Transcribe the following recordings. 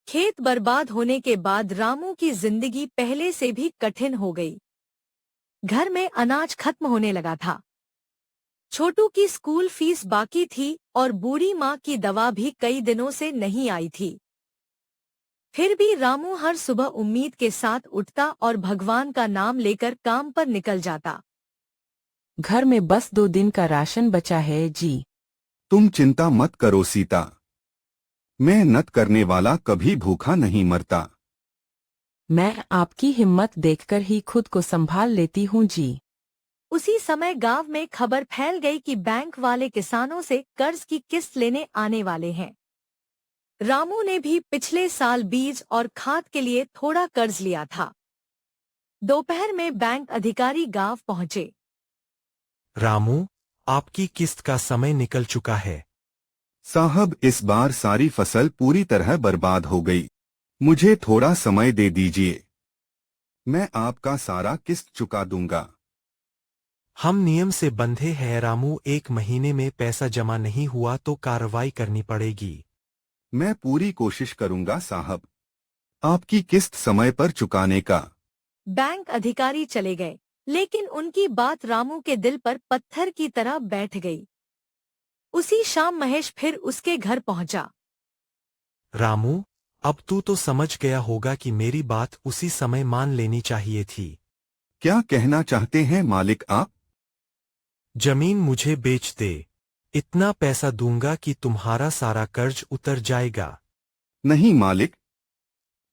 खेत बर्बाद होने के बाद रामू की जिंदगी पहले से भी कठिन हो गई। घर में अनाज खत्म होने लगा था। छोटू की स्कूल फीस बाकी थी और बूढ़ी माँ की दवा भी कई दिनों से नहीं आई थी। फिर भी रामू हर सुबह उम्मीद के साथ उठता और भगवान का नाम लेकर काम पर निकल जाता। घर में बस 2 दिन का राशन बचा है जी। तुम चिंता मत करो सीता, मेहनत करने वाला कभी भूखा नहीं मरता। मैं आपकी हिम्मत देखकर ही खुद को संभाल लेती हूँ जी। उसी समय गांव में खबर फैल गई कि बैंक वाले किसानों से कर्ज की किस्त लेने आने वाले हैं। रामू ने भी पिछले साल बीज और खाद के लिए थोड़ा कर्ज लिया था। दोपहर में बैंक अधिकारी गांव पहुंचे। रामू, आपकी किस्त का समय निकल चुका है। साहब, इस बार सारी फसल पूरी तरह बर्बाद हो गई। मुझे थोड़ा समय दे दीजिए, मैं आपका सारा किस्त चुका दूंगा। हम नियम से बंधे हैं रामू, 1 महीने में पैसा जमा नहीं हुआ तो कार्रवाई करनी पड़ेगी। मैं पूरी कोशिश करूंगा साहब, आपकी किस्त समय पर चुकाने का। बैंक अधिकारी चले गए, लेकिन उनकी बात रामू के दिल पर पत्थर की तरह बैठ गई। उसी शाम महेश फिर उसके घर पहुंचा। रामू, अब तू तो समझ गया होगा कि मेरी बात उसी समय मान लेनी चाहिए थी। क्या कहना चाहते हैं मालिक आप? जमीन मुझे बेच दे, इतना पैसा दूंगा कि तुम्हारा सारा कर्ज उतर जाएगा। नहीं मालिक,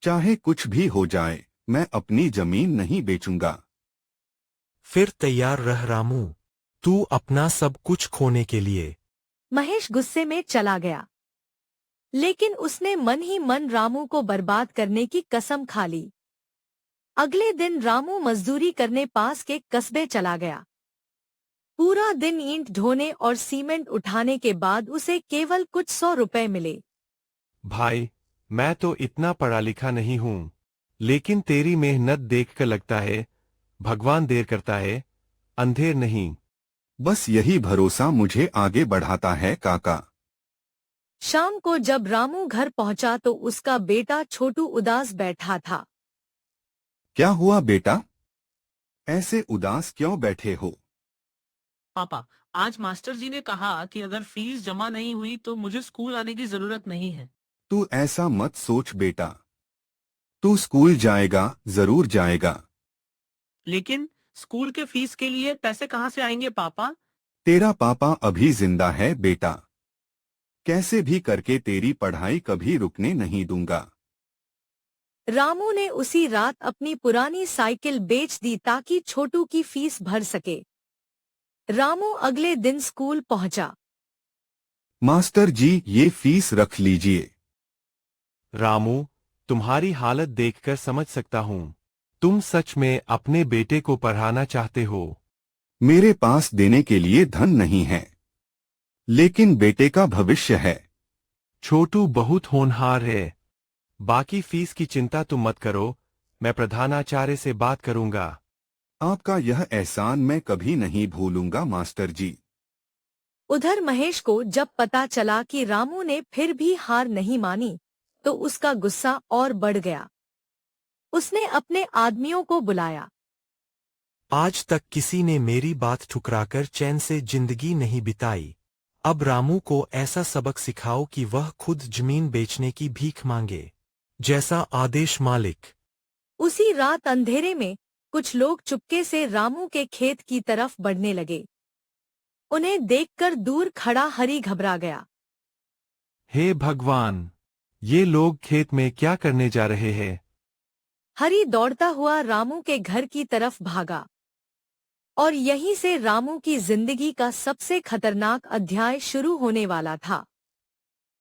चाहे कुछ भी हो जाए, मैं अपनी जमीन नहीं बेचूंगा। फिर तैयार रह रामू, तू अपना सब कुछ खोने के लिए। महेश गुस्से में चला गया, लेकिन उसने मन ही मन रामू को बर्बाद करने की कसम खा ली। अगले दिन रामू मजदूरी करने पास के कस्बे चला गया। पूरा दिन ईंट ढोने और सीमेंट उठाने के बाद उसे केवल कुछ 100 रुपए मिले। भाई, मैं तो इतना पढ़ा लिखा नहीं हूँ, लेकिन तेरी मेहनत देखकर लगता है भगवान देर करता है, अंधेर नहीं। बस यही भरोसा मुझे आगे बढ़ाता है काका। शाम को जब रामू घर पहुंचा तो उसका बेटा छोटू उदास बैठा था। क्या हुआ बेटा, ऐसे उदास क्यों बैठे हो? पापा, आज मास्टर जी ने कहा कि अगर फीस जमा नहीं हुई तो मुझे स्कूल आने की जरूरत नहीं है। तू ऐसा मत सोच बेटा, तू स्कूल जाएगा, जरूर जाएगा। लेकिन स्कूल के फीस के लिए पैसे कहाँ से आएंगे पापा? तेरा पापा अभी जिंदा है बेटा, कैसे भी करके तेरी पढ़ाई कभी रुकने नहीं दूंगा। रामू ने उसी रात अपनी पुरानी साइकिल बेच दी ताकि छोटू की फीस भर सके। रामू अगले दिन स्कूल पहुंचा। मास्टर जी, ये फीस रख लीजिए। रामू, तुम्हारी हालत देखकर समझ सकता हूँ, तुम सच में अपने बेटे को पढ़ाना चाहते हो। मेरे पास देने के लिए धन नहीं है, लेकिन बेटे का भविष्य है। छोटू बहुत होनहार है, बाकी फीस की चिंता तुम मत करो, मैं प्रधानाचार्य से बात करूंगा। आपका यह एहसान मैं कभी नहीं भूलूंगा मास्टर जी। उधर महेश को जब पता चला कि रामू ने फिर भी हार नहीं मानी, तो उसका गुस्सा और बढ़ गया। उसने अपने आदमियों को बुलाया। आज तक किसी ने मेरी बात ठुकराकर चैन से जिंदगी नहीं बिताई। अब रामू को ऐसा सबक सिखाओ कि वह खुद जमीन बेचने की भीख मांगे, जैसा आदेश मालिक। उसी रात अंधेरे में कुछ लोग चुपके से रामू के खेत की तरफ बढ़ने लगे। उन्हें देखकर दूर खड़ा हरी घबरा गया। हे भगवान, ये लोग खेत में क्या करने जा रहे हैं? हरी दौड़ता हुआ रामू के घर की तरफ भागा, और यहीं से रामू की जिंदगी का सबसे खतरनाक अध्याय शुरू होने वाला था।